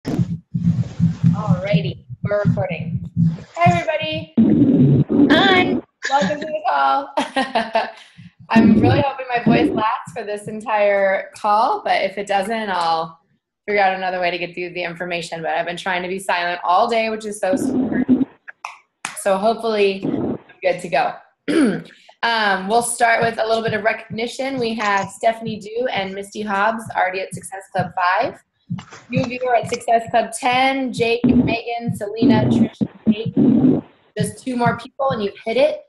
Alrighty, we're recording. Hi, everybody. Hi. Welcome to the call. I'm really hoping my voice lasts for this entire call, but if it doesn't, I'll figure out another way to get through the information. But I've been trying to be silent all day, which is so super. So hopefully I'm good to go. We'll start with a little bit of recognition. We have Stephanie Dew and Misty Hobbs already at Success Club 5. You of you are at Success Club 10, Jake, Megan, Selena, Trish, and Nate. Just 2 more people and you've hit it.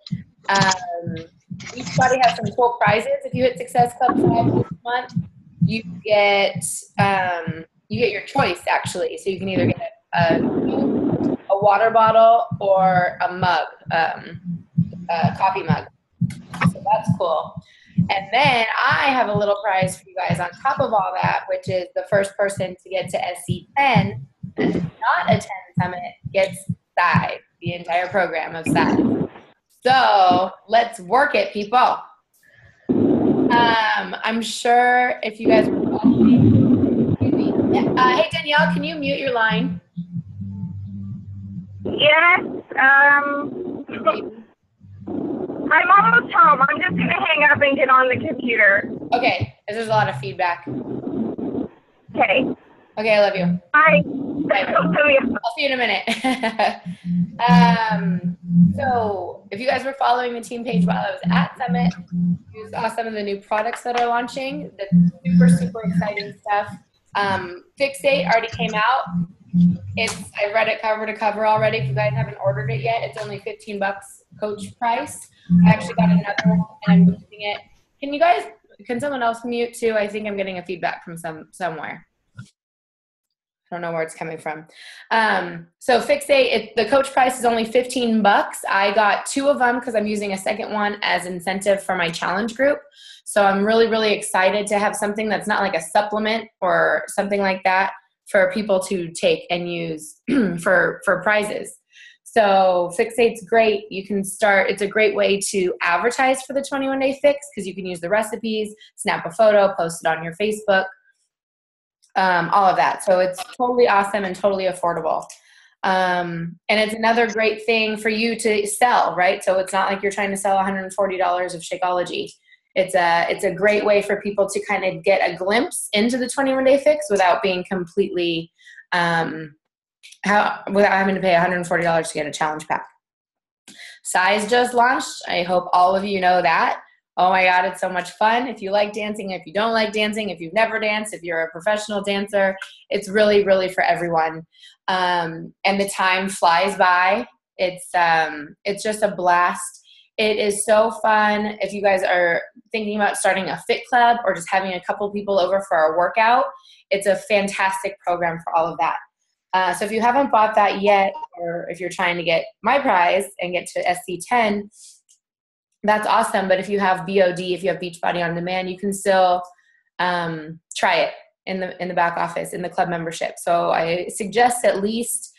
Each body has some cool prizes. If you hit Success Club 5 this month, you get your choice, actually. So you can either get a water bottle or a mug, a coffee mug. So that's cool. And then I have a little prize for you guys on top of all that, which is the first person to get to SC10 and not attend Summit gets SCI, the entire program of SCI. So let's work it, people. I'm sure if you guys were following, hey Danielle, can you mute your line? Yes. I'm almost home. I'm just going to hang up and get on the computer. Okay, there's a lot of feedback. Okay. Okay, I love you. Bye. I'll see you in a minute. So if you guys were following the team page while I was at Summit, you saw some of the new products that are launching, the super, super exciting stuff. Fixate already came out. I read it cover to cover already. If you guys haven't ordered it yet, it's only $15 coach price. I actually got another one and I'm using it. Can someone else mute too? I think I'm getting a feedback from somewhere. I don't know where it's coming from. So Fixate, the coach price is only $15. I got 2 of them because I'm using a second one as incentive for my challenge group. So I'm really, really excited to have something that's not like a supplement or something like that for people to take and use for prizes. So Fixate's great. You can start, it's a great way to advertise for the 21-day fix because you can use the recipes, snap a photo, post it on your Facebook, all of that. So it's totally awesome and totally affordable. And it's another great thing for you to sell, right? So it's not like you're trying to sell $140 of Shakeology. It's a great way for people to kind of get a glimpse into the 21-day fix without being completely, without having to pay $140 to get a challenge pack. Size just launched. I hope all of you know that. Oh my God, it's so much fun. If you like dancing, if you don't like dancing, if you've never danced, if you're a professional dancer, it's really, really for everyone. And the time flies by. It's just a blast. It is so fun. If you guys are thinking about starting a fit club or just having a couple people over for a workout, it's a fantastic program for all of that. So if you haven't bought that yet, or if you're trying to get my prize and get to SC10, that's awesome. But if you have BOD, if you have Beachbody On Demand, you can still try it in the back office, in the club membership. So I suggest at least,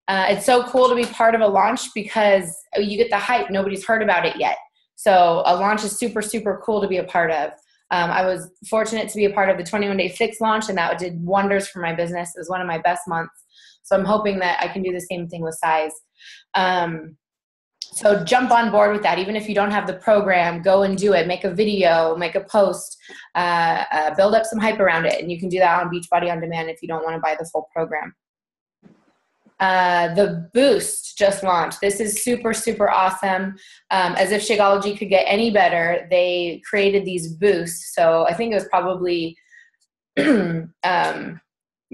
it's so cool to be part of a launch because you get the hype. Nobody's heard about it yet. So a launch is super, super cool to be a part of. I was fortunate to be a part of the 21-day fix launch, and that did wonders for my business. It was one of my best months. So I'm hoping that I can do the same thing with Size. So jump on board with that. Even if you don't have the program, go and do it. Make a video, make a post, build up some hype around it. And you can do that on Beachbody On Demand if you don't want to buy the full program. The Boost just launched. This is super, super awesome. As if Shakeology could get any better, they created these boosts. So I think it was probably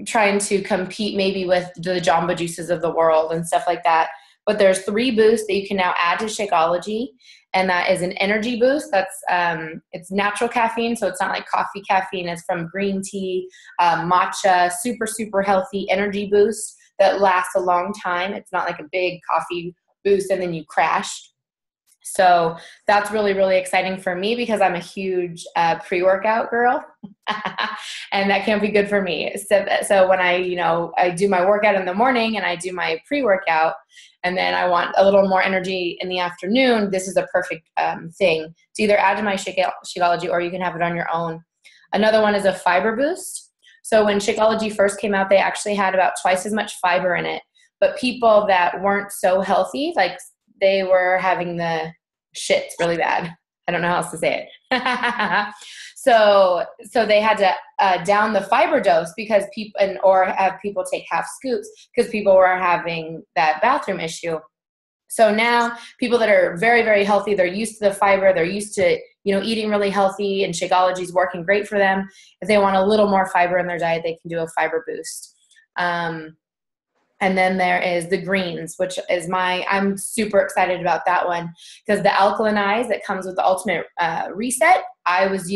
trying to compete maybe with the Jamba Juices of the world and stuff like that. But there's 3 boosts that you can now add to Shakeology, and that is an energy boost. That's it's natural caffeine, so it's not like coffee caffeine. It's from green tea, matcha, super, super healthy energy boost that lasts a long time. It's not like a big coffee boost and then you crash. So that's really, really exciting for me because I'm a huge pre-workout girl and that can't be good for me. So when I do my workout in the morning and I do my pre-workout and then I want a little more energy in the afternoon, this is a perfect thing to either add to my Shakeology or you can have it on your own. Another one is a fiber boost. So when Shakeology first came out, they actually had about twice as much fiber in it. But people that weren't so healthy, like they were having the shits really bad. I don't know how else to say it. So they had to down the fiber dose because or have people take half scoops because people were having that bathroom issue. So now people that are very, very healthy, they're used to the fiber, they're used to, eating really healthy, and Shakeology is working great for them. If they want a little more fiber in their diet, they can do a fiber boost. And then there is the greens, which is I'm super excited about that one because the alkalinize that comes with the Ultimate Reset, I was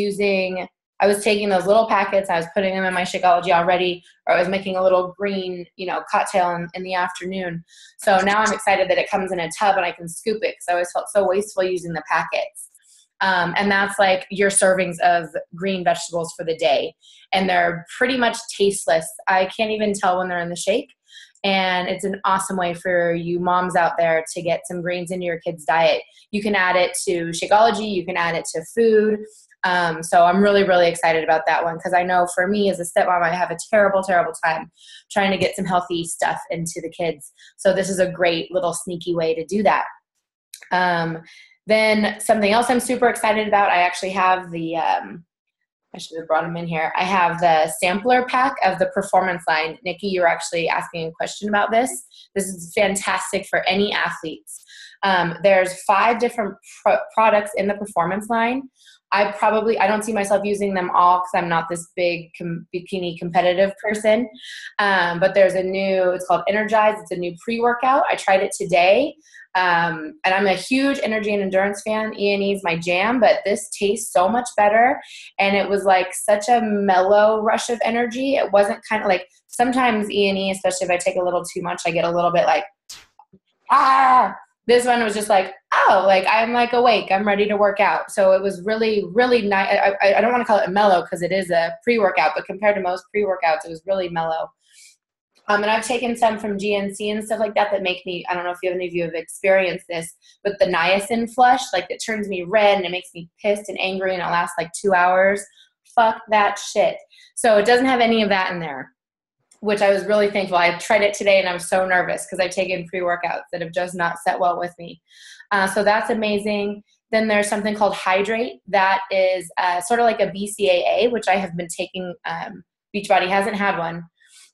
taking those little packets, I was putting them in my Shakeology already, or I was making a little green, cocktail in the afternoon. So now I'm excited that it comes in a tub and I can scoop it because I always felt so wasteful using the packets. And that's like your servings of green vegetables for the day. And they're pretty much tasteless. I can't even tell when they're in the shake. And it's an awesome way for you moms out there to get some greens into your kids' diet. You can add it to Shakeology. You can add it to food. So I'm really, really excited about that one because I know for me as a stepmom, I have a terrible, terrible time trying to get some healthy stuff into the kids. So this is a great little sneaky way to do that. Then something else I'm super excited about, I actually have I should have brought them in here. I have the sampler pack of the Performance line. Nikki, you're actually asking a question about this. This is fantastic for any athletes. There's 5 different products in the Performance line. I don't see myself using them all because I'm not this big bikini competitive person. But there's it's called Energize. It's a new pre-workout. I tried it today. And I'm a huge energy and endurance fan. E&E is my jam, but this tastes so much better. And it was like such a mellow rush of energy. It wasn't kind of like sometimes E&E, especially if I take a little too much, I get a little bit like, This one was just like, like I'm like awake. I'm ready to work out. So it was really, really nice. I don't want to call it a mellow because it is a pre-workout, but compared to most pre-workouts, it was really mellow. And I've taken some from GNC and stuff like that make me, I don't know if any of you have experienced this, but the niacin flush, like it turns me red and it makes me pissed and angry and it lasts like 2 hours. Fuck that shit. So it doesn't have any of that in there, which I was really thankful. I tried it today and I was so nervous because I've taken pre-workouts that have just not set well with me. So that's amazing. Then there's something called Hydrate that is sort of like a BCAA, which I have been taking. Beachbody hasn't had one.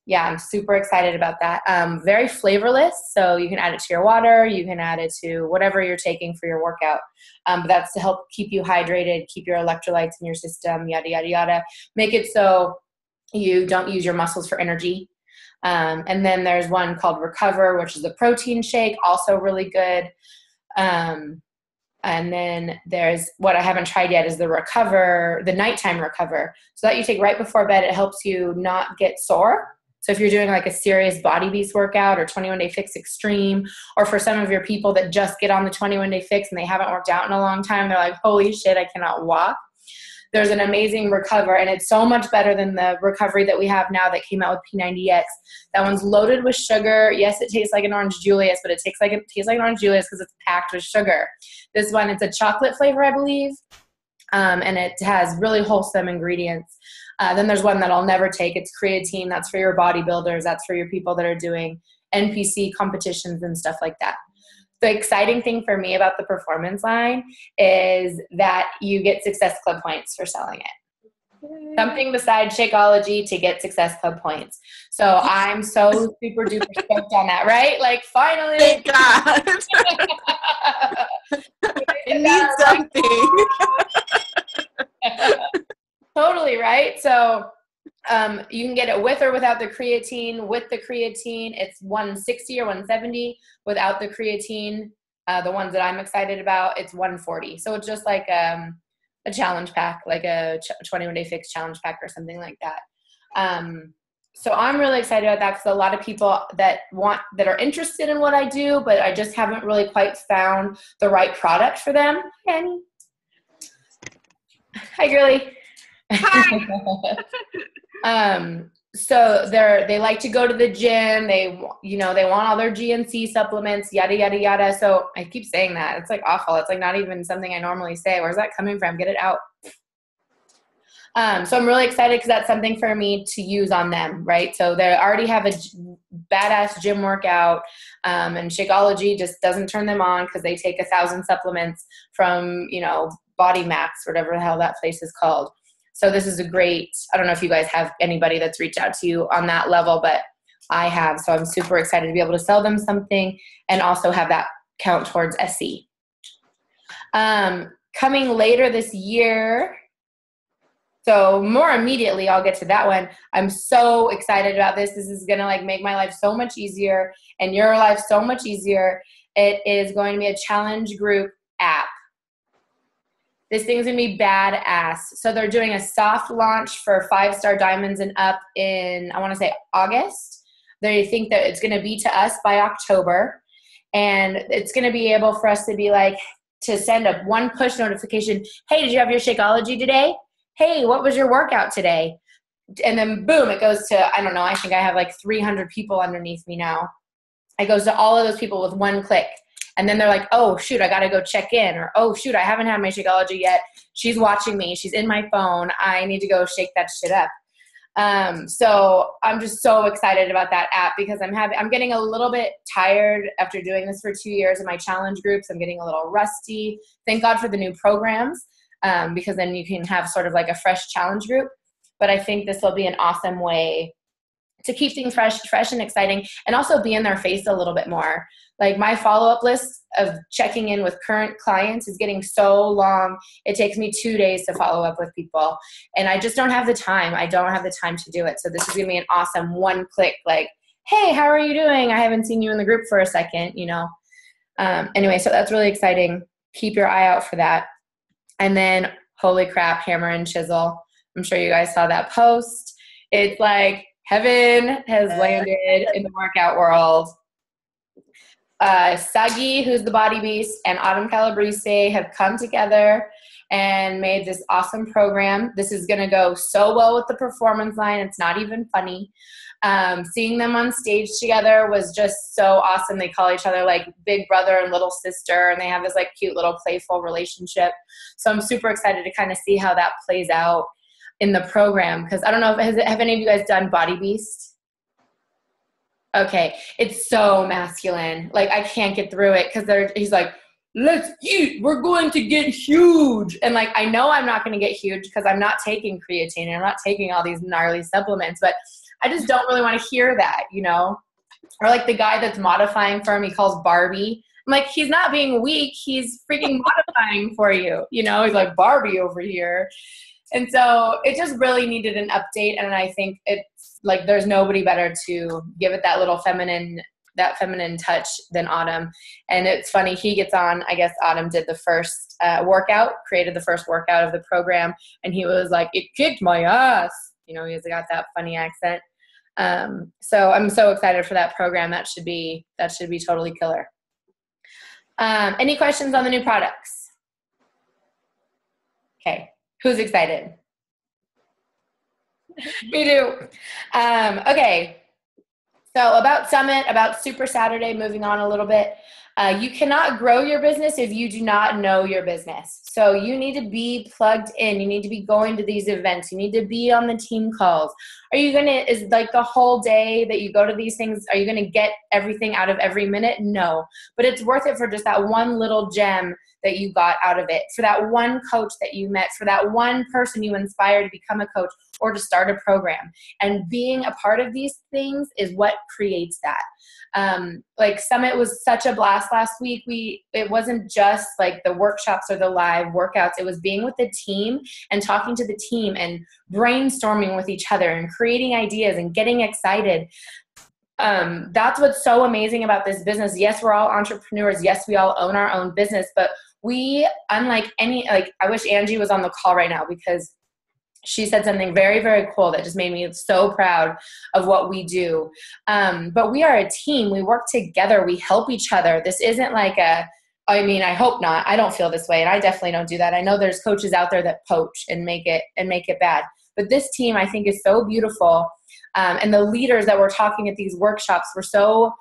Yeah, I'm super excited about that. Very flavorless, so you can add it to your water. You can add it to whatever you're taking for your workout. But that's to help keep you hydrated, keep your electrolytes in your system, yada, yada, yada. Make it so you don't use your muscles for energy. And then there's one called Recover, which is a protein shake, also really good. And then there's what I haven't tried yet is the Recover, the nighttime Recover. So that you take right before bed. It helps you not get sore. So if you're doing like a serious Body Beast workout or 21 Day Fix Extreme, or for some of your people that just get on the 21 Day Fix and they haven't worked out in a long time, they're like, holy shit, I cannot walk. There's an amazing Recover, and it's so much better than the Recovery that we have now that came out with P90X. That one's loaded with sugar. Yes, it tastes like an Orange Julius, but it tastes like an Orange Julius because it's packed with sugar. This one, it's a chocolate flavor, I believe, and it has really wholesome ingredients. Then there's one that I'll never take. It's creatine. That's for your bodybuilders. That's for your people that are doing NPC competitions and stuff like that. The exciting thing for me about the Performance line is that you get Success Club points for selling it. Something besides Shakeology to get Success Club points. So I'm so super duper stoked on that, right? Like finally. Thank God. It needs something. Totally, right? So you can get it with or without the creatine. With the creatine, it's 160 or 170. Without the creatine, the ones that I'm excited about, it's 140. So it's just like a challenge pack, like a 21 Day Fix challenge pack or something like that. So I'm really excited about that because a lot of people that are interested in what I do, but I just haven't really quite found the right product for them. Annie. Hi, girly. So they like to go to the gym. They want all their GNC supplements, yada, yada, yada. So I keep saying that. It's like awful. It's like not even something I normally say. Where's that coming from? Get it out. So I'm really excited because that's something for me to use on them, right? So they already have a badass gym workout, and Shakeology just doesn't turn them on because they take 1,000 supplements from, Body Max, whatever the hell that place is called. So this is a great, I don't know if you guys have anybody that's reached out to you on that level, but I have. So I'm super excited to be able to sell them something and also have that count towards SE. Coming later this year, so more immediately, I'll get to that one. I'm so excited about this. This is going to make my life so much easier and your life so much easier. It is going to be a challenge group app. This thing's going to be badass. So they're doing a soft launch for 5-star diamonds and up in, I want to say August. They think that it's going to be to us by October. And it's going to be able for us to be to send a one push notification. Hey, did you have your Shakeology today? Hey, what was your workout today? And then boom, it goes to, I don't know, I think I have 300 people underneath me now. It goes to all of those people with one click. And then they're like, oh, shoot, I got to go check in. Or, oh, shoot, I haven't had my Shakeology yet. She's watching me. She's in my phone. I need to go shake that shit up. So I'm just so excited about that app because I'm getting a little bit tired after doing this for 2 years in my challenge groups. I'm getting a little rusty. Thank God for the new programs. Because then you can have sort of a fresh challenge group. But I think this will be an awesome way to keep things fresh and exciting and also be in their face a little bit more. My follow-up list of checking in with current clients is getting so long. It takes me 2 days to follow up with people. And I just don't have the time. I don't have the time to do it. So this is going to be an awesome one click, hey, how are you doing? I haven't seen you in the group for a second, Anyway, so that's really exciting. Keep your eye out for that. And then, holy crap, hammer and chisel. I'm sure you guys saw that post. It's heaven has landed in the workout world. Sagi, who's the Body Beast, and Autumn Calabrese have come together and made this awesome program. This is going to go so well with the performance line. It's not even funny. Seeing them on stage together was just so awesome. They call each other big brother and little sister, and they have this cute little playful relationship. So I'm super excited to kind of see how that plays out in the program. Because I don't know, have any of you guys done Body Beast? Okay, it's so masculine. I can't get through it because he's let's eat. We're going to get huge. And I know I'm not going to get huge because I'm not taking creatine and I'm not taking all these gnarly supplements, but I just don't really want to hear that, Or the guy that's modifying for him, he calls Barbie. I'm he's not being weak. He's freaking modifying for you. He's Barbie over here. And so it just really needed an update. And I think it's there's nobody better to give it that little feminine touch than Autumn. And it's funny, he gets on, I guess Autumn did the first created the first workout of the program. And he was it kicked my ass. He's got that funny accent. So I'm so excited for that program. That should be totally killer. Any questions on the new products? Okay. Who's excited? Me too. Okay. So about Summit, about Super Saturday, moving on a little bit. You cannot grow your business if you do not know your business. So you need to be plugged in. You need to be going to these events. You need to be on the team calls. Is the whole day that you go to these things, are you going to get everything out of every minute? No. But it's worth it for just that one little gem that you got out of it, for that one coach that you met, for that one person you inspired to become a coach or to start a program. And being a part of these things is what creates that. Summit was such a blast last week. It wasn't just the workshops or the live workouts. It was being with the team and talking to the team and brainstorming with each other and creating ideas and getting excited. That's what's so amazing about this business. Yes, we're all entrepreneurs. Yes, we all own our own business, but we, unlike I wish Angie was on the call right now because she said something very, very cool that just made me so proud of what we do. But we are a team. We work together. We help each other. This isn't I hope not. I don't feel this way, and I definitely don't do that. I know there's coaches out there that poach and make it bad. But this team, I think, is so beautiful. And the leaders that were talking at these workshops were so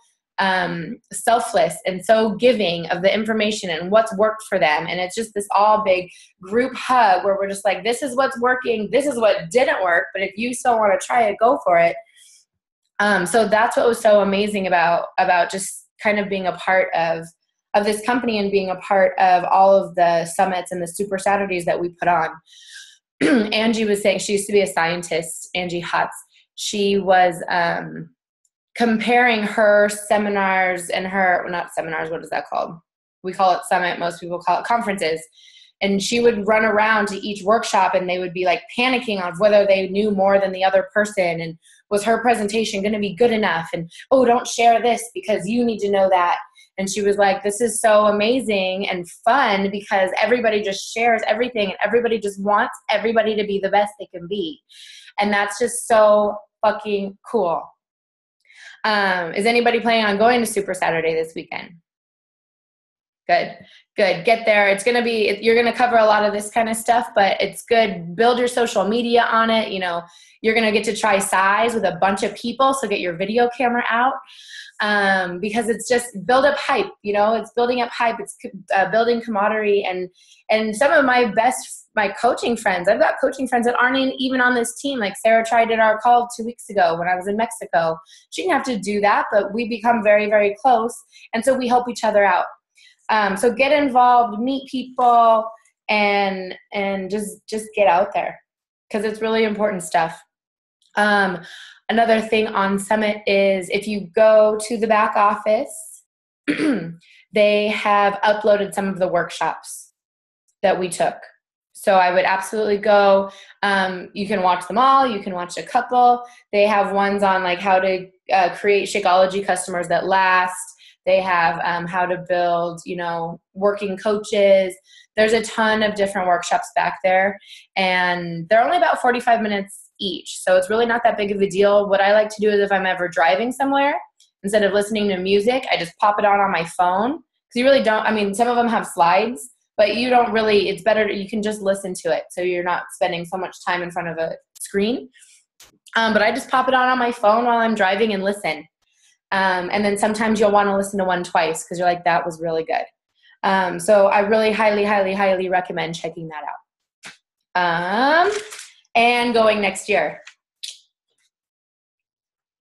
selfless and so giving of the information and what's worked for them. And it's just this all big group hug where we're just like, this is what's working. This is what didn't work. But if you still want to try it, go for it. So that's what was so amazing about just kind of being a part of this company and being a part of all of the summits and the Super Saturdays that we put on. Angie was saying, she used to be a scientist, Angie Hutz. She was comparing her seminars and her, well, not seminars, what is that called? We call it summit. Most people call it conferences. And she would run around to each workshop and they would be like panicking on whether they knew more than the other person. And was her presentation going to be good enough? And, oh, don't share this because you need to know that. And she was like, this is so amazing and fun because everybody just shares everything and everybody just wants everybody to be the best they can be. And that's just so fucking cool. Is anybody planning on going to Super Saturday this weekend? Good. Get there. It's going to be, you're going to cover a lot of this kind of stuff, but it's good. Build your social media on it. You know, you're going to get to try size with a bunch of people. So get your video camera out. Because it's just build up hype, you know, it's building up hype. It's building camaraderie and some of my coaching friends, I've got coaching friends that aren't even on this team. Like Sarah tried in our call 2 weeks ago when I was in Mexico. She didn't have to do that, but we become very, very close. And so we help each other out. So get involved, meet people and just get out there because it's really important stuff. Another thing on Summit is if you go to the back office, they have uploaded some of the workshops that we took. So I would absolutely go. You can watch them all. You can watch a couple. They have ones on like how to create Shakeology customers that last. They have how to build, you know, working coaches. There's a ton of different workshops back there. And they're only about 45 minutes each. So it's really not that big of a deal. What I like to do is if I'm ever driving somewhere, instead of listening to music, I just pop it on my phone. Because you really don't, I mean, some of them have slides, but you don't really, it's better, you can just listen to it. So you're not spending so much time in front of a screen. But I just pop it on my phone while I'm driving and listen. And then sometimes you'll want to listen to one twice because you're like, that was really good. So I really highly, highly, highly recommend checking that out. And going next year.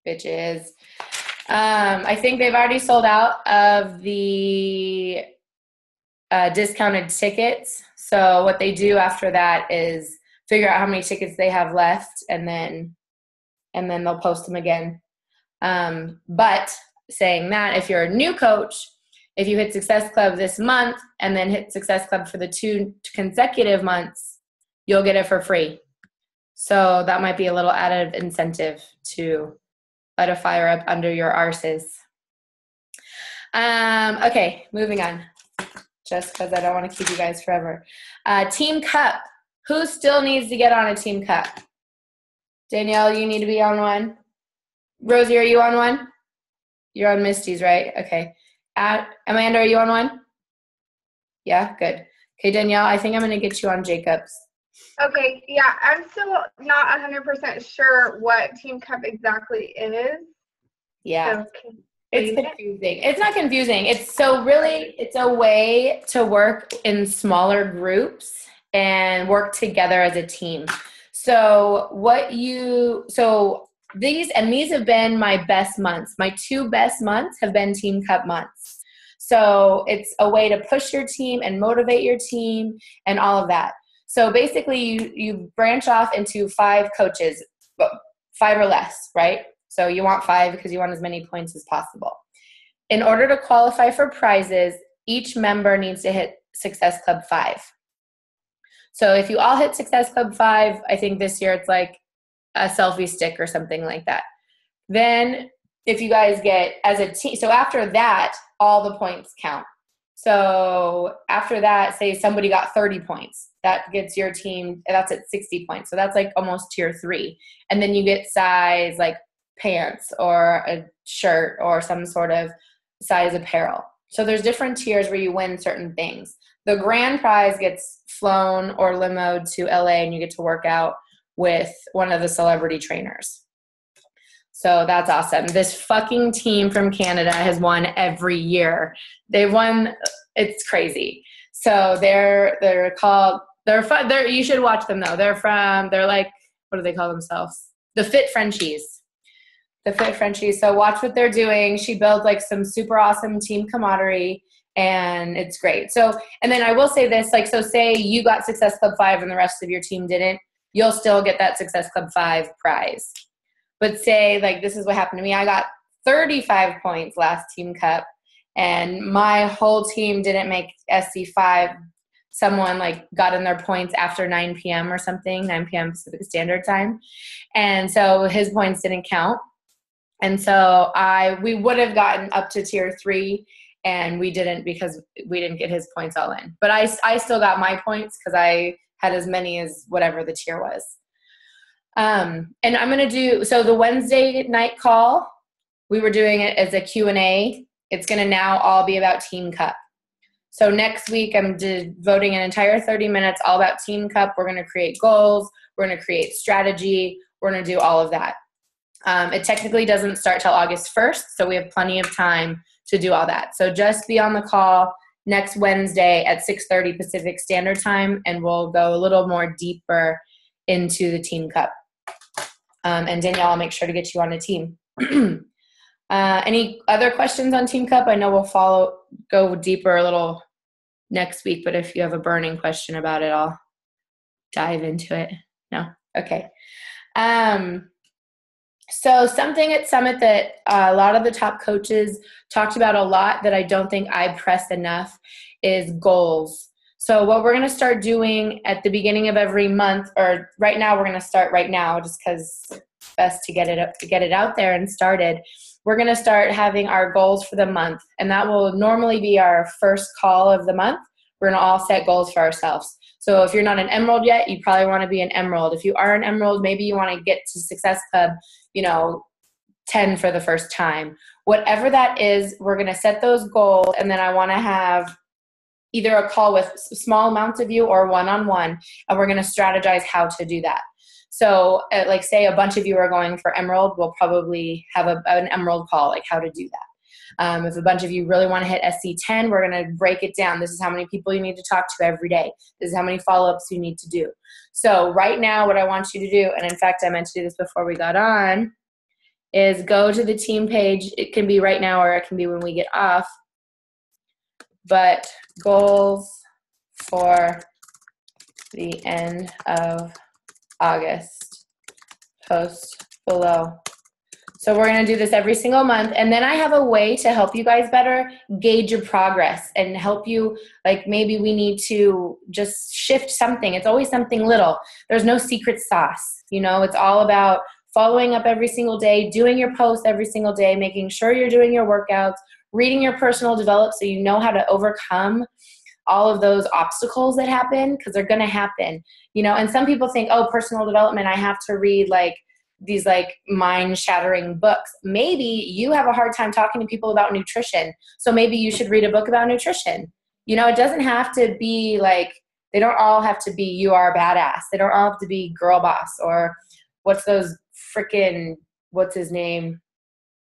Bitches. I think they've already sold out of the discounted tickets. So what they do after that is figure out how many tickets they have left and then they'll post them again. But saying that, if you're a new coach, if you hit Success Club this month and then hit Success Club for the 2 consecutive months, you'll get it for free. So that might be a little added incentive to light a fire up under your arses. Okay, moving on. Just because I don't want to keep you guys forever. Team Cup. Who still needs to get on a Team Cup? Danielle, you need to be on one. Rosie, are you on one? You're on Misty's, right? Okay. Amanda, are you on one? Yeah, good. Okay, Danielle, I think I'm going to get you on Jacob's. Okay, yeah, I'm still not 100% sure what Team Cup exactly is. Yeah. So it's confusing. It's not confusing. It's a way to work in smaller groups and work together as a team. So these have been my best months. My 2 best months have been Team Cup months. So it's a way to push your team and motivate your team and all of that. So basically you branch off into 5 coaches, 5 or less, right? So you want 5 because you want as many points as possible. In order to qualify for prizes, each member needs to hit Success Club 5. So if you all hit Success Club 5, I think this year it's like a selfie stick or something like that. Then if you guys get as a team, so after that, all the points count. So after that, say somebody got 30 points. That gets your team, that's at 60 points. So that's like almost tier 3. And then you get size like pants or a shirt or some sort of size apparel. So there's different tiers where you win certain things. The grand prize gets flown or limoed to LA and you get to work out with one of the celebrity trainers. So that's awesome. This fucking team from Canada has won every year. They've won. It's crazy. So they're called, they're fun. You should watch them though. They're like, what do they call themselves? The Fit Frenchies. The Fit Frenchies. So watch what they're doing. She built like some super awesome team camaraderie, and it's great. So, and then I will say this, like, so say you got Success Club 5 and the rest of your team didn't, you'll still get that Success Club 5 prize. But say, like, this is what happened to me. I got 35 points last Team Cup, and my whole team didn't make SC5. Someone, like, got in their points after 9 p.m. or something, 9 p.m. Pacific Standard Time. And so his points didn't count. And so we would have gotten up to Tier 3, and we didn't because we didn't get his points all in. But I still got my points because I had as many as whatever the tier was. And I'm going to do, so the Wednesday night call, we were doing it as a Q&A. It's going to now all be about Team Cup. So next week, I'm devoting an entire 30 minutes all about Team Cup. We're going to create goals. We're going to create strategy. We're going to do all of that. It technically doesn't start till August 1st, so we have plenty of time to do all that. So just be on the call next Wednesday at 6:30 Pacific Standard Time, and we'll go a little more deeper into the Team Cup. And Danielle, I'll make sure to get you on a team. Any other questions on Team Cup? I know we'll go deeper a little next week, but if you have a burning question about it, I'll dive into it. No? Okay. So something at Summit that a lot of the top coaches talked about a lot that I don't think I press enough is goals. So what we're going to start doing at the beginning of every month, or right now, we're going to start right now just because it's best to get it out there and started. We're going to start having our goals for the month, and that will normally be our first call of the month. We're going to all set goals for ourselves. So if you're not an Emerald yet, you probably want to be an Emerald. If you are an Emerald, maybe you want to get to Success Club, 10 for the first time. Whatever that is, we're going to set those goals, and then I want to have either a call with small amounts of you or one-on-one, and we're going to strategize how to do that. So like say a bunch of you are going for Emerald, we'll probably have an Emerald call, like how to do that. If a bunch of you really want to hit SC10, we're going to break it down. This is how many people you need to talk to every day. This is how many follow-ups you need to do. So right now what I want you to do, and in fact I meant to do this before we got on, is go to the team page. It can be right now or it can be when we get off. But goals for the end of August, post below. So we're going to do this every single month. And then I have a way to help you guys better gauge your progress and help you, like maybe we need to just shift something. It's always something little. There's no secret sauce. It's all about following up every single day, doing your posts every single day, making sure you're doing your workouts, reading your personal development so you know how to overcome all of those obstacles that happen, because they're going to happen. And some people think, oh, personal development, I have to read like these like mind-shattering books. Maybe you have a hard time talking to people about nutrition, so maybe you should read a book about nutrition. It doesn't have to be like, they don't all have to be You Are a Badass. They don't all have to be Girl Boss or what's those freaking, what's his name?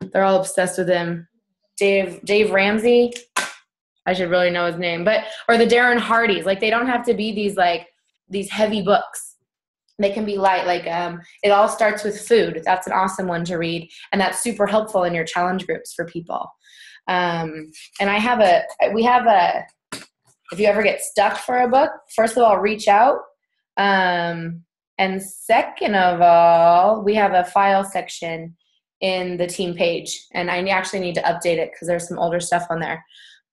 They're all obsessed with him. Dave Ramsey. I should really know his name, or the Darren Hardys. Like, they don't have to be these heavy books. They can be light. Like, It All Starts with Food. That's an awesome one to read, and that's super helpful in your challenge groups for people. And if you ever get stuck for a book, first of all, reach out. And second of all, we have a file section in the team page, and I actually need to update it because there's some older stuff on there.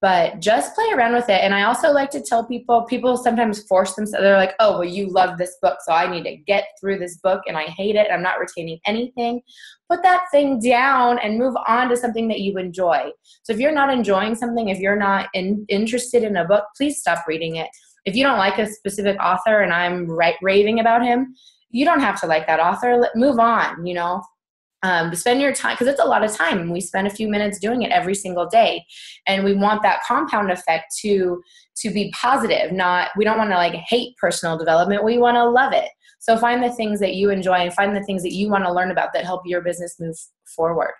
But just play around with it. And I also like to tell people sometimes force themselves. They're like, oh, well, you love this book, so I need to get through this book, and I hate it. I'm not retaining anything. Put that thing down and move on to something that you enjoy. So if you're not enjoying something, if you're not interested in a book, please stop reading it. If you don't like a specific author and I'm raving about him, you don't have to like that author. Move on, spend your time, because it's a lot of time, and we spend a few minutes doing it every single day, and we want that compound effect to be positive. We don't want to like hate personal development. We want to love it. So find the things that you enjoy and find the things that you want to learn about that help your business move forward.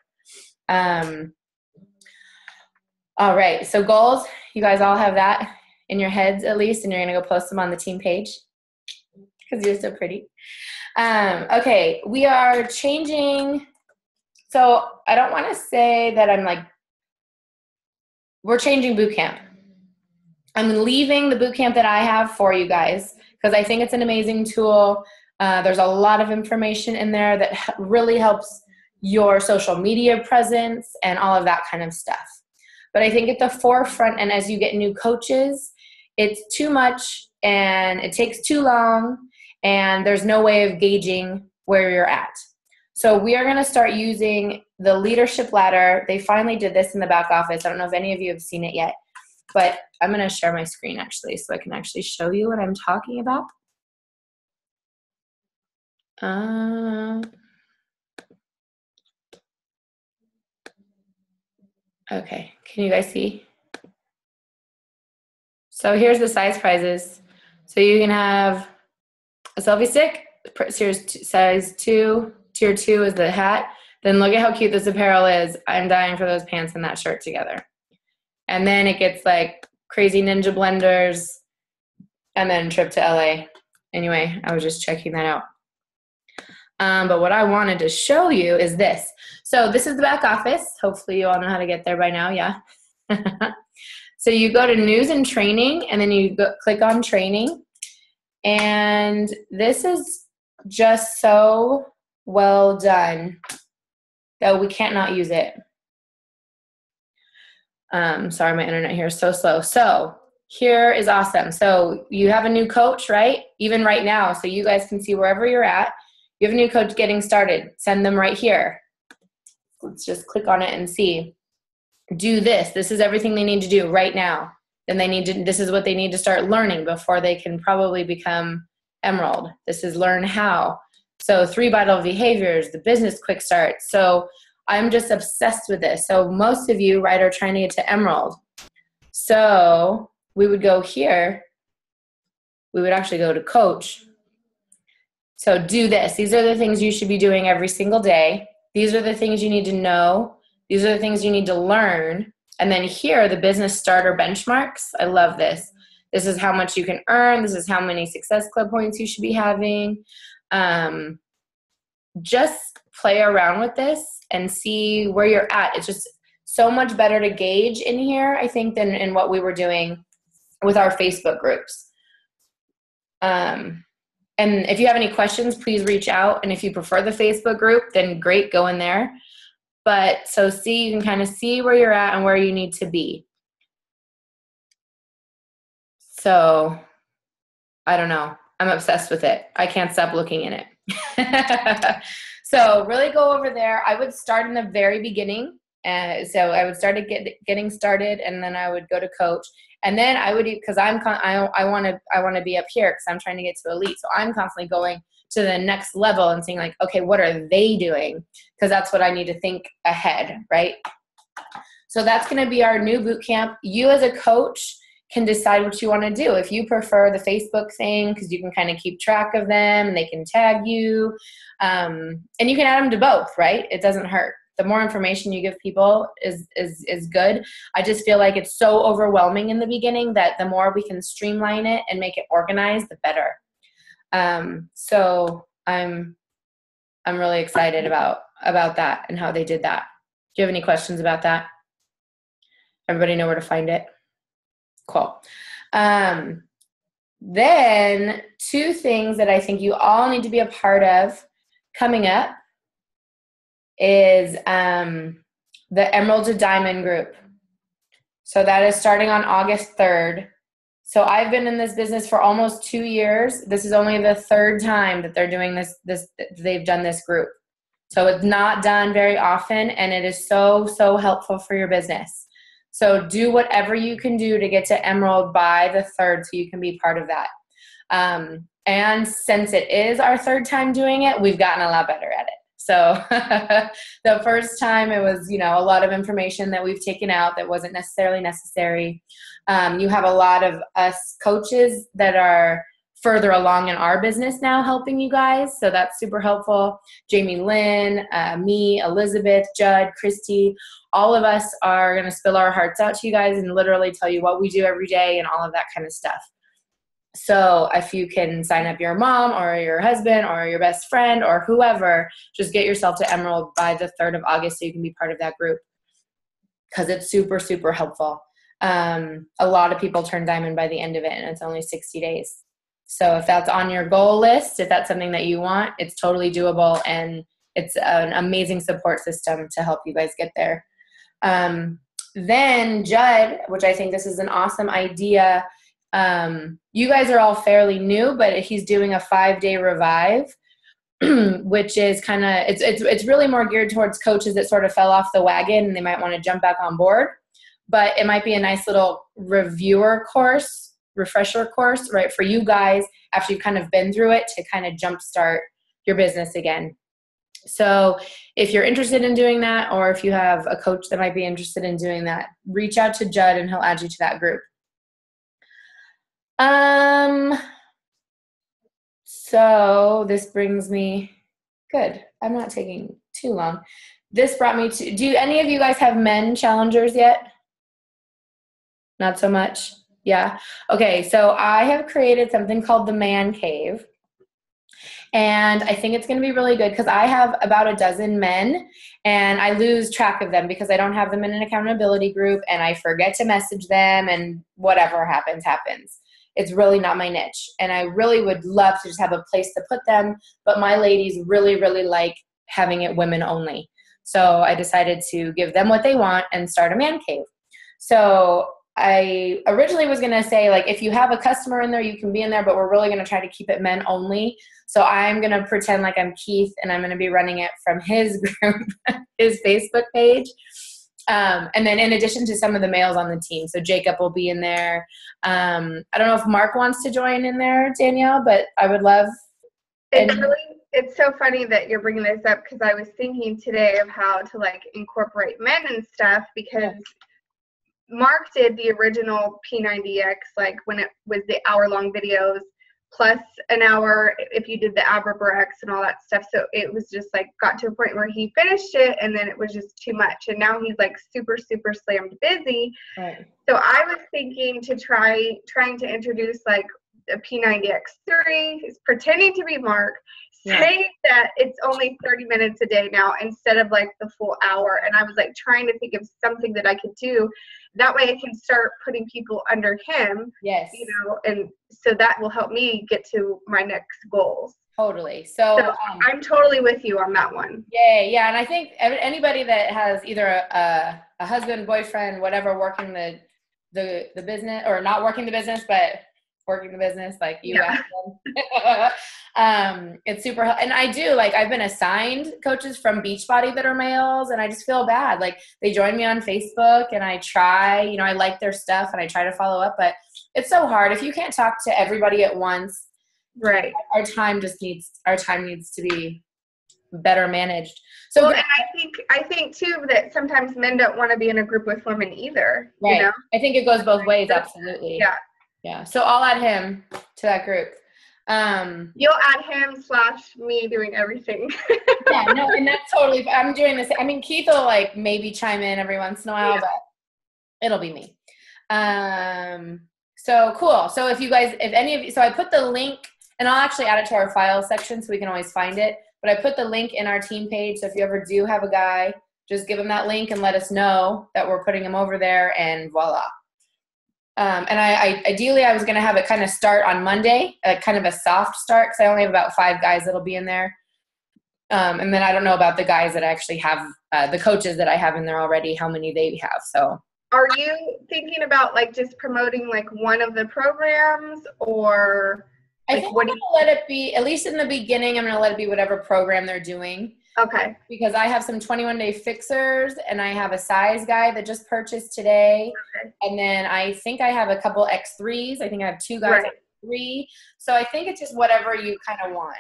All right, so goals, you guys all have that in your heads at least, and you're going to go post them on the team page because you're so pretty. Okay, we are changing. So I don't want to say that we're changing boot camp. I'm leaving the boot camp that I have for you guys because I think it's an amazing tool. There's a lot of information in there that really helps your social media presence and all of that kind of stuff. But I think at the forefront, and as you get new coaches, it's too much and it takes too long and there's no way of gauging where you're at. So we are going to start using the leadership ladder. They finally did this in the back office. I don't know if any of you have seen it yet, but I'm going to share my screen actually so I can actually show you what I'm talking about. Okay, can you guys see? So here's the size prizes. So you can have a selfie stick, size 2, tier 2 is the hat. Then look at how cute this apparel is. I'm dying for those pants and that shirt together. And then it gets like crazy ninja blenders and then trip to LA. Anyway, I was just checking that out. But what I wanted to show you is this. So this is the back office. Hopefully you all know how to get there by now, yeah. So you go to news and training, and then you click on training. And this is just so well done that we can't not use it. Sorry, my internet here is so slow. So here is awesome. So you have a new coach, right? Even right now, so you guys can see wherever you're at. You have a new coach getting started. Send them right here. Let's just click on it and see. Do this. This is everything they need to do right now. Then this is what they need to start learning before they can probably become Emerald. This is learn how. So 3 vital behaviors, the business quick start. So I'm just obsessed with this. So most of you, right, are trying to get to Emerald. So we would go here. We would actually go to coach. So do this. These are the things you should be doing every single day. These are the things you need to know. These are the things you need to learn. And then here are the business starter benchmarks. I love this. This is how much you can earn. This is how many Success Club points you should be having. Just play around with this and see where you're at. It's just so much better to gauge in here, I think, than in what we were doing with our Facebook groups. And if you have any questions, please reach out. And if you prefer the Facebook group, then great, go in there. But so you can kind of see where you're at and where you need to be. So I don't know. I'm obsessed with it. I can't stop looking in it. So really go over there. I would start in the very beginning. So I would start getting started, and then I would go to coach. And then I would, because I want to be up here because I'm trying to get to elite. So I'm constantly going to the next level and saying like, okay, what are they doing? Because that's what I need to think ahead, right? So that's going to be our new boot camp. You as a coach can decide what you want to do. If you prefer the Facebook thing, because you can kind of keep track of them and they can tag you, and you can add them to both, right? It doesn't hurt. The more information you give people is good. I just feel like it's so overwhelming in the beginning that the more we can streamline it and make it organized, the better. So I'm really excited about that and how they did that. Do you have any questions about that? Everybody know where to find it? Cool. Then 2 things that I think you all need to be a part of coming up is the Emerald to Diamond group. So that is starting on August 3rd. So I've been in this business for almost 2 years. This is only the 3rd time that they're doing this they've done this group. So it's not done very often, and it is so, so helpful for your business. So do whatever you can do to get to Emerald by the 3rd so you can be part of that. And since it is our 3rd time doing it, we've gotten a lot better at it. So the first time it was, a lot of information that we've taken out that wasn't necessarily necessary. You have a lot of us coaches that are further along in our business now helping you guys. So that's super helpful. Jamie Lynn, me, Elizabeth, Judd, Christy, all of us are going to spill our hearts out to you guys and literally tell you what we do every day and all of that kind of stuff. So if you can sign up your mom or your husband or your best friend or whoever, just get yourself to Emerald by the 3rd of August so you can be part of that group, because it's super, super helpful. A lot of people turn diamond by the end of it, and it's only 60 days. So if that's on your goal list, if that's something that you want, it's totally doable, and it's an amazing support system to help you guys get there. Then Judd, which I think this is an awesome idea. You guys are all fairly new, but he's doing a 5-day revive, which is kind of, it's really more geared towards coaches that sort of fell off the wagon and they might want to jump back on board. But it might be a nice little refresher course, right, for you guys after you've kind of been through it to kind of jumpstart your business again. So if you're interested in doing that, or if you have a coach that might be interested in doing that, reach out to Judd and he'll add you to that group. So this brings me, good. I'm not taking too long. This brought me to, do any of you guys have men challengers yet? Not so much. Yeah. Okay. So I have created something called the Man Cave. And I think it's going to be really good because I have about a dozen men and I lose track of them because I don't have them in an accountability group and I forget to message them and whatever happens. It's really not my niche. And I really would love to just have a place to put them. But my ladies really, really like having it women only. So I decided to give them what they want and start a man cave. So I originally was going to say, like, if you have a customer in there, you can be in there, but we're really going to try to keep it men only. So I'm going to pretend like I'm Keith and I'm going to be running it from his group, his Facebook page. And then in addition to some of the males on the team. So Jacob will be in there. I don't know if Mark wants to join in there, Danielle, but I would love. It's so funny that you're bringing this up because I was thinking today of how to like incorporate men and stuff because Mark did the original P90X, like when it was the hour-long videos, plus an hour if you did the Aberber X and all that stuff. So it was just like got to a point where he finished it and then it was just too much. And now he's like super, super slammed busy. Right. So I was thinking to trying to introduce like a P90X3, is pretending to be Mark, saying that it's only 30 minutes a day now instead of like the full hour. And I was like trying to think of something that I could do. That way I can start putting people under him. Yes. You know, and so that will help me get to my next goals. Totally. So I'm totally with you on that one. Yeah. And I think anybody that has either a husband, boyfriend, whatever, working the business or not working the business, but working the business like you it's super, and I do, like, I've been assigned coaches from Beachbody that are males and I just feel bad. Like, they join me on Facebook and I try, you know, I like their stuff and I try to follow up, but it's so hard if you can't talk to everybody at once. Right. Our time needs to be better managed. So and I think too that sometimes men don't want to be in a group with women either. Right. You know? I think it goes both ways. Absolutely. Yeah. So I'll add him to that group. You'll add him / me doing everything. And that's totally, I'm doing this. I mean, Keith will like maybe chime in every once in a while, but it'll be me. So cool. So if any of you, so I put the link and I'll actually add it to our files section so we can always find it, but I put the link in our team page. So if you ever do have a guy, just give him that link and let us know that we're putting him over there and voila. And I ideally I was going to have it kind of start on Monday, kind of a soft start because I only have about 5 guys that'll be in there. And then I don't know about the guys that I actually have, the coaches that I have in there already, how many they have. So are you thinking about like just promoting like one of the programs or I think I'm going to let it be, at least in the beginning, I'm going to let it be whatever program they're doing. Okay. Because I have some 21-day fixers and I have a size guy that just purchased today. Okay. And then I think I have a couple X3s. I think I have 2 guys at 3. So I think it's just whatever you kind of want.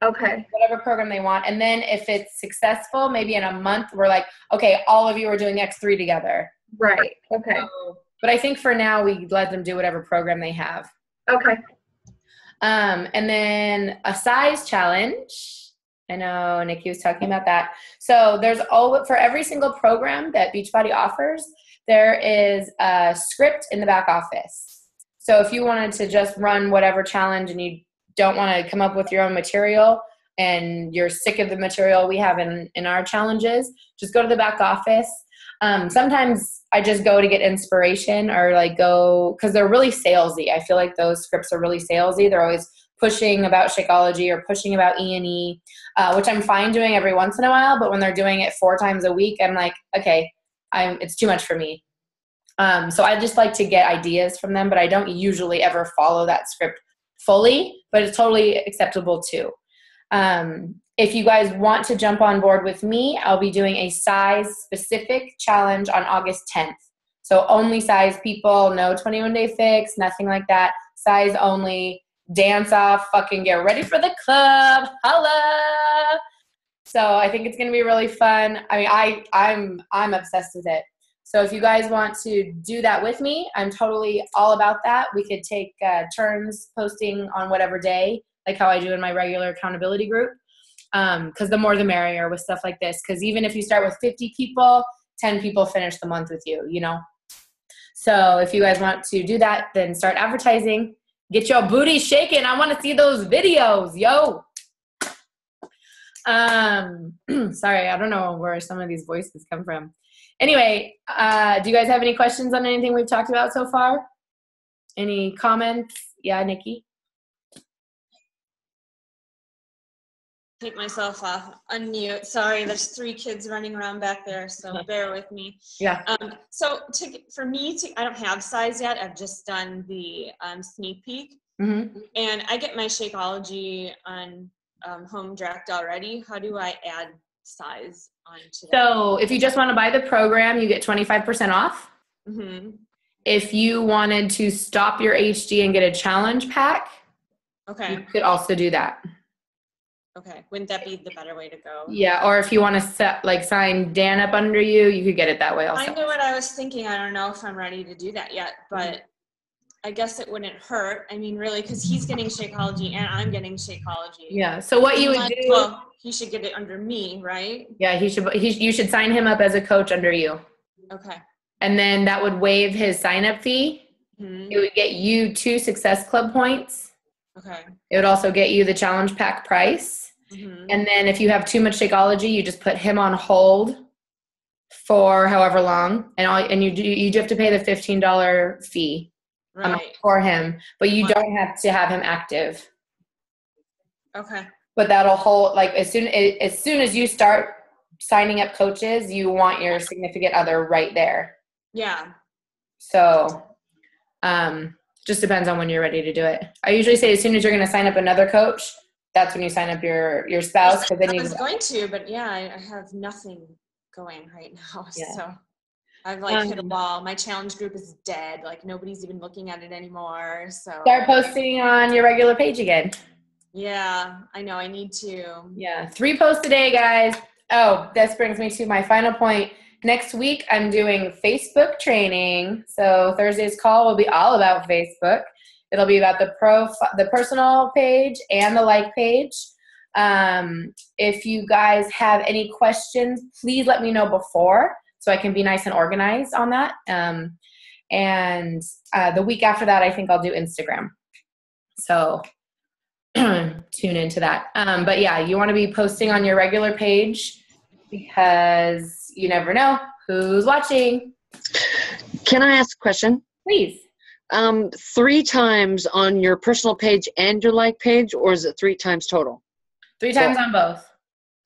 Okay. Whatever program they want. And then if it's successful, maybe in a month, we're like, okay, all of you are doing X3 together. Right. Okay. So, but I think for now, we let them do whatever program they have. Okay. And then a size challenge. I know Nikki was talking about that. So there's for every single program that Beachbody offers, there is a script in the back office. So if you wanted to just run whatever challenge and you don't want to come up with your own material and you're sick of the material we have in our challenges, just go to the back office. Sometimes I just go to get inspiration or like go, because they're really salesy. I feel like those scripts are really salesy. They're always pushing about Shakeology or pushing about E&E, which I'm fine doing every once in a while. But when they're doing it 4 times a week, I'm like, okay, it's too much for me. So I just like to get ideas from them, but I don't usually ever follow that script fully, but it's totally acceptable too. If you guys want to jump on board with me, I'll be doing a size-specific challenge on August 10th. So only size people, no 21-day fix, nothing like that. Size only, dance off, fucking get ready for the club, holla! So I think it's going to be really fun. I mean, I'm obsessed with it. So if you guys want to do that with me, I'm totally all about that. We could take turns posting on whatever day, like how I do in my regular accountability group. Because the more the merrier with stuff like this. Because even if you start with 50 people, 10 people finish the month with you, you know? So if you guys want to do that, then start advertising. Get your booty shaking. I want to see those videos, yo. Sorry, I don't know where some of these voices come from. Anyway, do you guys have any questions on anything we've talked about so far? Any comments? Yeah, Nikki? Take myself off, unmute. Sorry, there's 3 kids running around back there, so bear with me. Yeah. So for me, I don't have size yet. I've just done the sneak peek. Mm-hmm. And I get my Shakeology on home direct already. How do I add size onto that? So if you just want to buy the program, you get 25% off. Mm-hmm. If you wanted to stop your HG and get a challenge pack, you could also do that. Okay. Wouldn't that be the better way to go? Yeah. Or if you want to sign Dan up under you, you could get it that way also. I know what I was thinking. I don't know if I'm ready to do that yet, but I guess it wouldn't hurt. I mean, really, because he's getting Shakeology and I'm getting Shakeology. Yeah. So what you would do? Well, he should get it under me, right? Yeah. You should sign him up as a coach under you. Okay. And then that would waive his sign-up fee. Mm-hmm. It would get you 2 Success Club points. Okay. It would also get you the challenge pack price. Mm-hmm. And then if you have too much Shakeology, you just put him on hold for however long, and you do have to pay the $15 fee for him, but you don't have to have him active. Okay. But that'll hold, like as soon as you start signing up coaches, you want your significant other right there. Yeah. So, just depends on when you're ready to do it. I usually say as soon as you're going to sign up another coach, that's when you sign up your spouse. Cause then I was going to, but yeah, I have nothing going right now. Yeah. So I've hit a wall. My challenge group is dead. Like nobody's even looking at it anymore. So start posting on your regular page again. Yeah, I know. I need to. Yeah. 3 posts a day, guys. Oh, this brings me to my final point. Next week, I'm doing Facebook training. So Thursday's call will be all about Facebook. It'll be about the personal page and the like page. If you guys have any questions, please let me know before so I can be nice and organized on that. And the week after that, I think I'll do Instagram. So tune into that. But yeah, you want to be posting on your regular page because you never know who's watching. Can I ask a question? Please. 3 times on your personal page and your like page, or is it 3 times total? 3 times on both.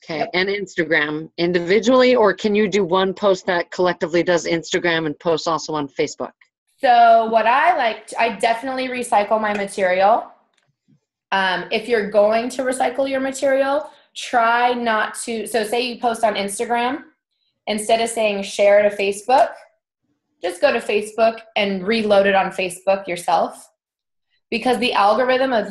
Okay. Yep. And Instagram individually, or can you do one post that collectively does Instagram and post also on Facebook? So what I definitely recycle my material. If you're going to recycle your material, try not to. So say you post on Instagram, instead of saying share to Facebook, just go to Facebook and reload it on Facebook yourself, because the algorithm of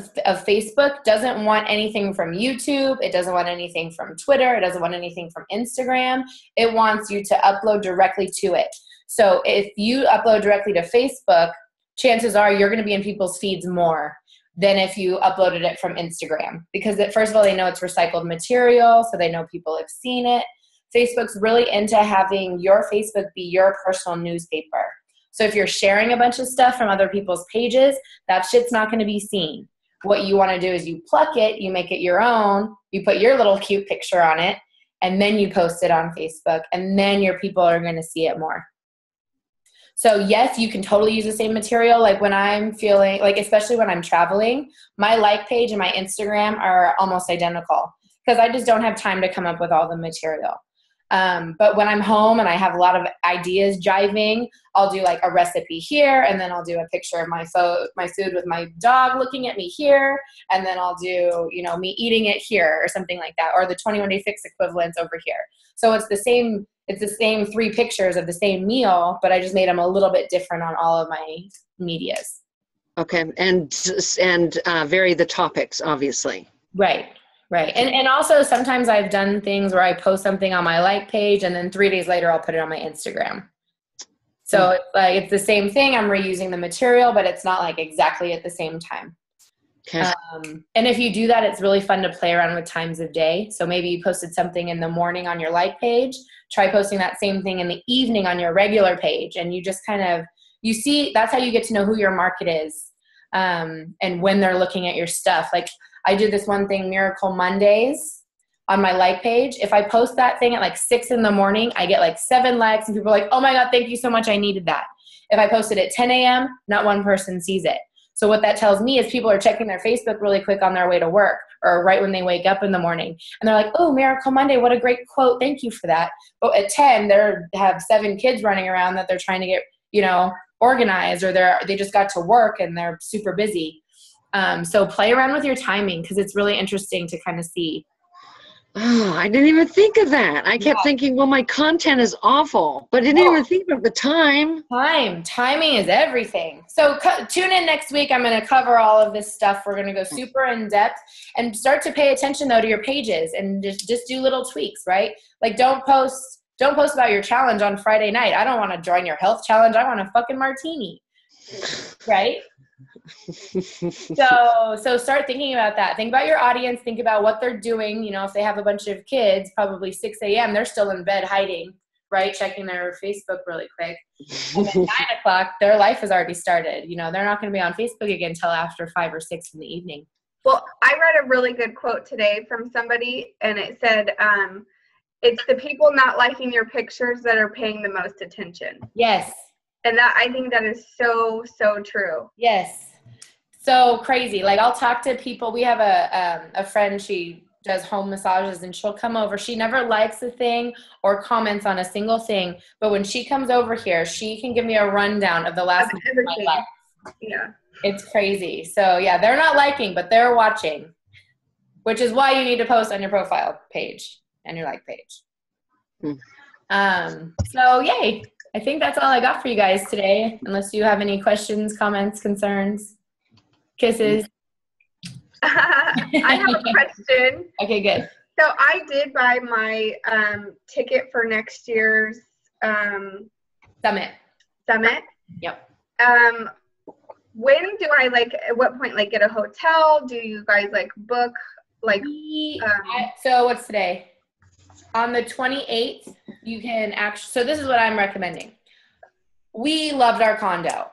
Facebook doesn't want anything from YouTube. It doesn't want anything from Twitter. It doesn't want anything from Instagram. It wants you to upload directly to it. So if you upload directly to Facebook, chances are you're going to be in people's feeds more. than if you uploaded it from Instagram. Because first of all, they know it's recycled material, so they know people have seen it. Facebook's really into having your Facebook be your personal newspaper. So if you're sharing a bunch of stuff from other people's pages, that shit's not going to be seen. What you want to do is you pluck it, you make it your own, you put your little cute picture on it, and then you post it on Facebook, and then your people are going to see it more. So yes, you can totally use the same material. Like when I'm feeling, like especially when I'm traveling, my like page and my Instagram are almost identical because I just don't have time to come up with all the material. But when I'm home and I have a lot of ideas jiving, I'll do like a recipe here, and then I'll do a picture of my food with my dog looking at me here, and then I'll do, you know, me eating it here or something like that, or the 21 Day Fix equivalents over here. So it's the same 3 pictures of the same meal, but I just made them a little bit different on all of my medias. Okay, and vary the topics, obviously. Right. And also sometimes I've done things where I post something on my like page and then 3 days later I'll put it on my Instagram. So it's like, it's the same thing. I'm reusing the material, but it's not like exactly at the same time. Okay. And if you do that, it's really fun to play around with times of day. So maybe you posted something in the morning on your like page, try posting that same thing in the evening on your regular page. And you just kind of, you see, that's how you get to know who your market is and when they're looking at your stuff. Like I did this one thing, Miracle Mondays, on my like page. If I post that thing at like 6 in the morning, I get like 7 likes and people are like, oh my God, thank you so much. I needed that. If I post it at 10 a.m., not one person sees it. So what that tells me is people are checking their Facebook really quick on their way to work or right when they wake up in the morning. And they're like, oh, Miracle Monday, what a great quote. Thank you for that. But at 10, they have 7 kids running around that they're trying to get, you know, organized, or they just got to work and they're super busy. So play around with your timing because it's really interesting to kind of see. Oh, I didn't even think of that. I kept thinking, well, my content is awful, but I didn't even think of the time. Timing is everything. So tune in next week. I'm going to cover all of this stuff. We're going to go super in depth and start to pay attention though to your pages and just do little tweaks, right? Like don't post about your challenge on Friday night. I don't want to join your health challenge. I want a fucking martini, right? So start thinking about that. Think about your audience. Think about what they're doing. You know, if they have a bunch of kids, probably 6 a.m., they're still in bed hiding, right? Checking their Facebook really quick. And then 9 o'clock, their life has already started. You know, they're not going to be on Facebook again until after 5 or 6 in the evening. Well, I read a really good quote today from somebody, and it said, it's the people not liking your pictures that are paying the most attention. Yes. And that, I think that is so, so true. Yes. So crazy. Like I'll talk to people. We have a friend, she does home massages and she'll come over. She never likes a thing or comments on a single thing. But when she comes over here, she can give me a rundown of the last month of my life. Yeah. It's crazy. So yeah, they're not liking, but they're watching, which is why you need to post on your profile page and your like page. So yay. I think that's all I got for you guys today, unless you have any questions, comments, concerns, kisses. I have a question. Okay, good. So I did buy my ticket for next year's Summit. Yep. When do I at what point get a hotel? Do you guys book so what's today? On the 28th, you can actually, so this is what I'm recommending. We loved our condo.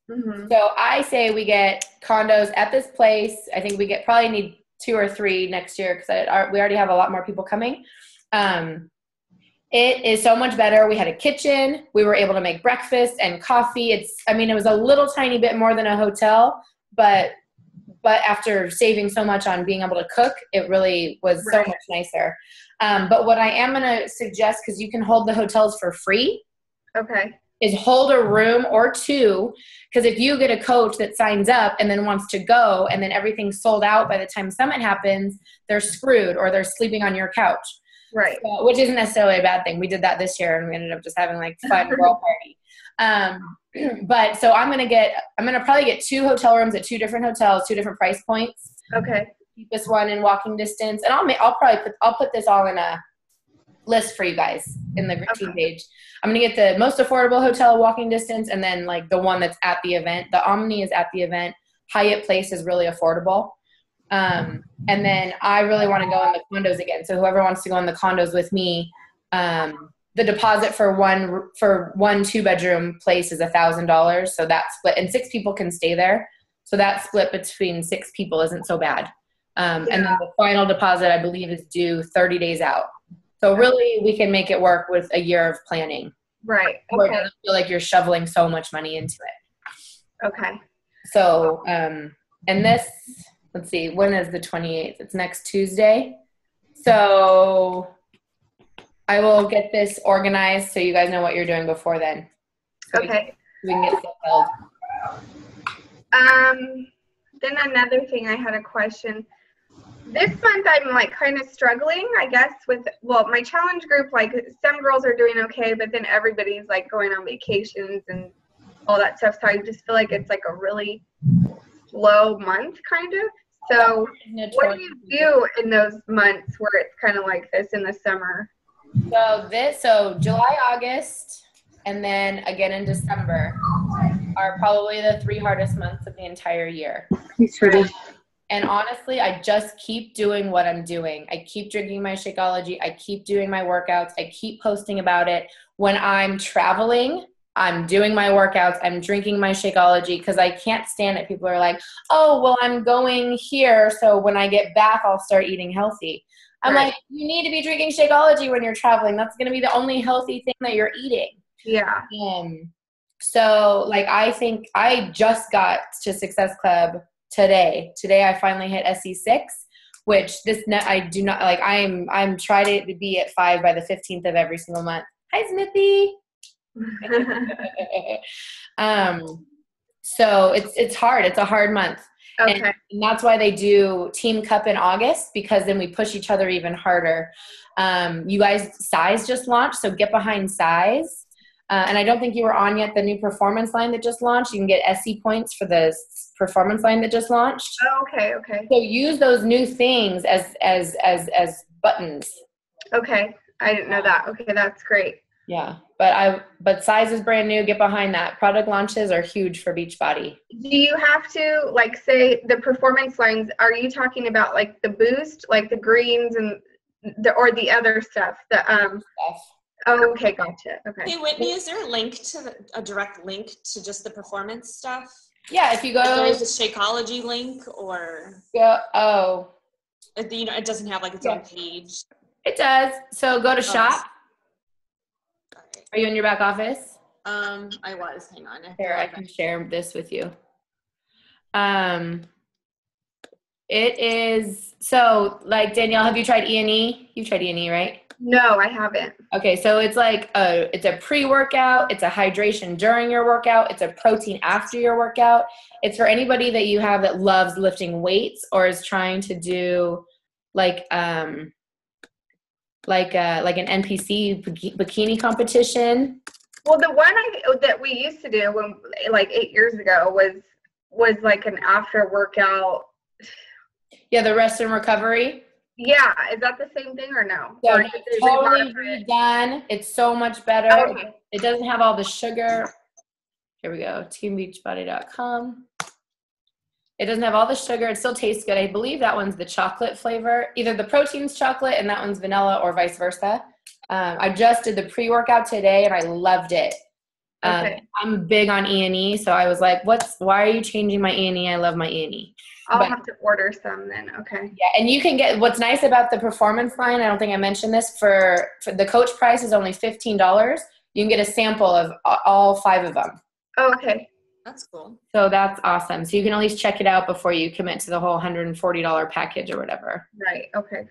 Mm-hmm. So I say we get condos at this place. I think we probably need 2 or 3 next year because we already have a lot more people coming. It is so much better. We had a kitchen. We were able to make breakfast and coffee. It was a little tiny bit more than a hotel, but after saving so much on being able to cook, it really was so much nicer. But what I am going to suggest, because you can hold the hotels for free, is hold a room or 2, because if you get a coach that signs up and then wants to go and then everything's sold out by the time Summit happens, they're screwed or they're sleeping on your couch. Right. So, which isn't necessarily a bad thing. We did that this year and we ended up just having fun girl party. But so I'm going to probably get 2 hotel rooms at 2 different hotels, 2 different price points. Okay. Cheapest one in walking distance. And I'll put this all in a list for you guys in the team page. I'm going to get the most affordable hotel walking distance and then the one that's at the event. The Omni is at the event. Hyatt Place is really affordable. And then I really want to go in the condos again. So whoever wants to go in the condos with me, the deposit for one 2-bedroom place is $1,000. So that's split, and 6 people can stay there. So that split between 6 people isn't so bad. And then the final deposit, I believe, is due 30 days out. So really, we can make it work with a year of planning. Right. Where Okay. it doesn't feel like you're shoveling so much money into it. Okay. So, and this, let's see, when is the 28th? It's next Tuesday. So I will get this organized so you guys know what you're doing before then. So Okay. we can get it filled. Then another thing, I had a question. This month I'm like kind of struggling, I guess, with, well, my challenge group, like some girls are doing okay, but then everybody's like going on vacations and all that stuff. So I just feel like it's like a really slow month kind of. So what do you do in those months where it's kind of like this in the summer? So July, August, and then again in December are probably the 3 hardest months of the entire year. And honestly, I just keep doing what I'm doing. I keep drinking my Shakeology. I keep doing my workouts. I keep posting about it. When I'm traveling, I'm doing my workouts. I'm drinking my Shakeology because I can't stand it. People are like, oh, well, I'm going here, so when I get back, I'll start eating healthy. I'm like, you need to be drinking Shakeology when you're traveling. That's going to be the only healthy thing that you're eating. Yeah. So, like, I think I just got to Success Club today. Today I finally hit SE6, which I do not, like, I'm trying to be at 5 by the 15th of every single month. Hi, Smithy. So it's hard. It's a hard month. Okay. And that's why they do Team Cup in August, because then we push each other even harder. You guys, Size just launched, so get behind Size. And I don't think you were on yet, the new performance line that just launched. You can get SE points for the performance line that just launched. Oh, okay. Okay. So use those new things as buttons. Okay. I didn't know that. Okay. That's great. Yeah. But Size is brand new. Get behind that. Product launches are huge for Beachbody. Do you have to, like, say the performance lines, are you talking about like the boost, like the greens and or the other stuff? Oh, okay, gotcha. Okay. Hey, Whitney, is there a direct link to just the performance stuff? Yeah, if you go. Like, there's a Shakeology link, or it doesn't have like its own page. It does. So go to shop. Right. Are you in your back office? I was. Hang on. Here, I can share this with you. It is, so like, Danielle, have you tried E&E? You've tried E&E, right? No, I haven't. Okay, so it's like it's a pre-workout, it's a hydration during your workout, it's a protein after your workout. It's for anybody that you have that loves lifting weights or is trying to do like an NPC bikini competition. Well, the one that we used to do when, like, 8 years ago was like an after workout. Yeah, the rest and recovery. Yeah, is that the same thing or no? So Or it's did they totally remodify it? redone. It's so much better. Okay. It doesn't have all the sugar. Here we go, teambeachbody.com. It doesn't have all the sugar. It still tastes good. I believe that one's the chocolate flavor. Either the protein's chocolate and that one's vanilla, or vice versa. I just did the pre-workout today and I loved it. Okay. I'm big on E&E, so I was like, why are you changing my E&E? I love my E&E. I'll have to order some then. Okay. Yeah, and you can get, what's nice about the performance line, I don't think I mentioned this, for the coach price is only $15. You can get a sample of all 5 of them. Oh, okay. That's cool. So that's awesome. So you can at least check it out before you commit to the whole $140 package or whatever. Right. Okay.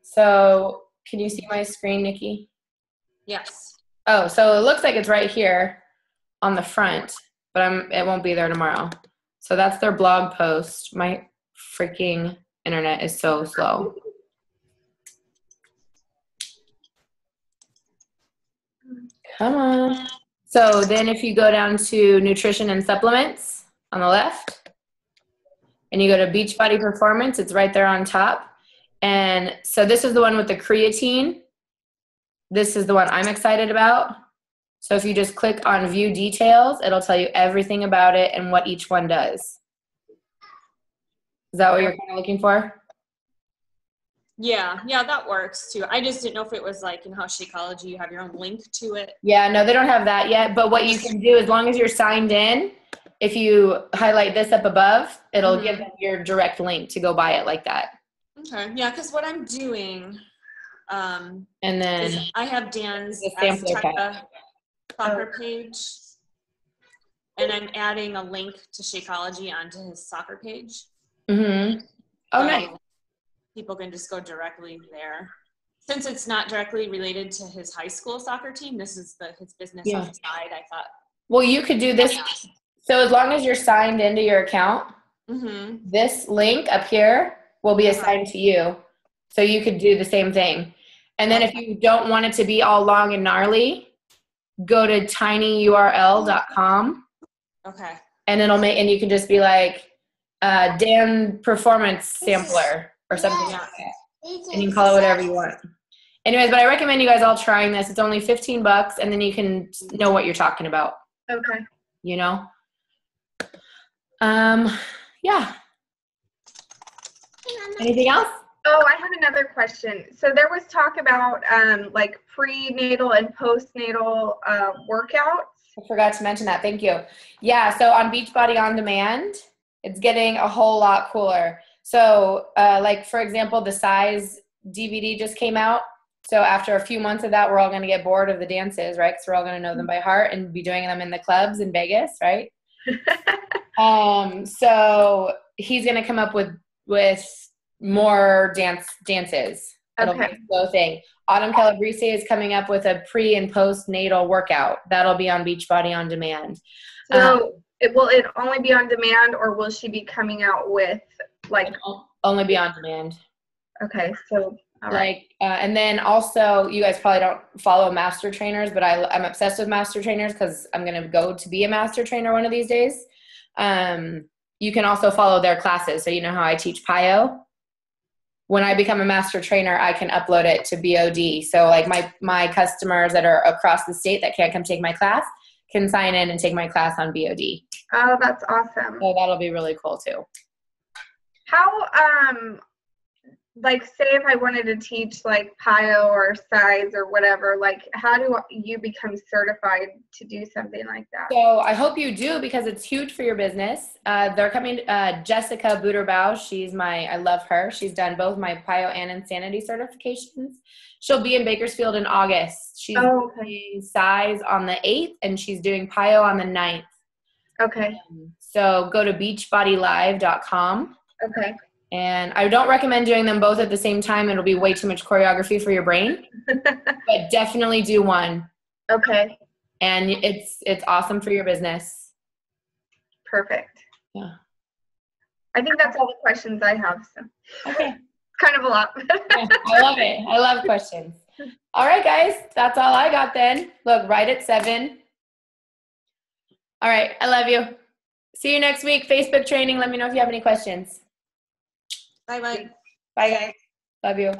So can you see my screen, Nikki? Yes. Oh, so it looks like it's right here on the front, but it won't be there tomorrow. So that's their blog post. My freaking internet is so slow. Come on. So then if you go down to nutrition and supplements on the left, and you go to Beachbody Performance, it's right there on top. And so this is the one with the creatine. This is the one I'm excited about. So if you just click on view details, it'll tell you everything about it and what each one does. Is that what you're kind of looking for? Yeah, that works too. I just didn't know if it was like in how Shakeology, you have your own link to it. Yeah, no, they don't have that yet. But what you can do, as long as you're signed in, if you highlight this up above, it'll give them your direct link to go buy it like that. Okay, yeah, because what I'm doing, And then is I have Dan's the sampler Azteca soccer page, and I'm adding a link to Shakeology onto his soccer page. Oh, So nice. People can just go directly there. Since it's not directly related to his high school soccer team, this is his business on the side. I thought. Well, you could do this. So as long as you're signed into your account, this link up here will be assigned to you. So you could do the same thing. And then if you don't want it to be all long and gnarly, go to tinyurl.com. Okay. And and you can just be like, Dan Performance Sampler or something like that. And you can call it whatever you want. Anyways, but I recommend you guys all trying this. It's only $15 and then you can know what you're talking about. Okay. You know? Yeah. Anything else? Oh, I have another question. So there was talk about like prenatal and postnatal workouts. I forgot to mention that. Thank you. Yeah, so on Beachbody On Demand, it's getting a whole lot cooler. So like, for example, the Size DVD just came out. So after a few months of that, we're all going to get bored of the dances, right? Because we're all going to know them by heart and be doing them in the clubs in Vegas, right? So he's going to come up with more dances. It'll be a slow thing. Autumn Calabrese is coming up with a pre and post-natal workout. That'll be on Beachbody On Demand. So will it only be on demand, or will she be coming out with like? Only be on demand. Okay, so all right. And then also, you guys probably don't follow master trainers, but I'm obsessed with master trainers because I'm going to go to be a master trainer one of these days. You can also follow their classes. So you know how I teach PIO? When I become a master trainer, I can upload it to BOD. So like my customers that are across the state that can't come take my class can sign in and take my class on BOD. Oh, that's awesome. So that'll be really cool too. How, like, say if I wanted to teach like PIO or Size or whatever, like how do you become certified to do something like that? So I hope you do, because it's huge for your business. They're coming, Jessica Buterbau, I love her. She's done both my PIO and Insanity certifications. She'll be in Bakersfield in August. She's doing Size on the 8th and she's doing PIO on the 9th. Okay. So go to beachbodylive.com. Okay. And I don't recommend doing them both at the same time. It'll be way too much choreography for your brain. But definitely do one. Okay. And it's awesome for your business. Perfect. Yeah. I think that's all the questions I have. So. Okay. Kind of a lot. Yeah, I love it. I love questions. All right, guys. That's all I got then. Look, right at 7. All right. I love you. See you next week. Facebook training. Let me know if you have any questions. Bye-bye. Bye, guys. Love you.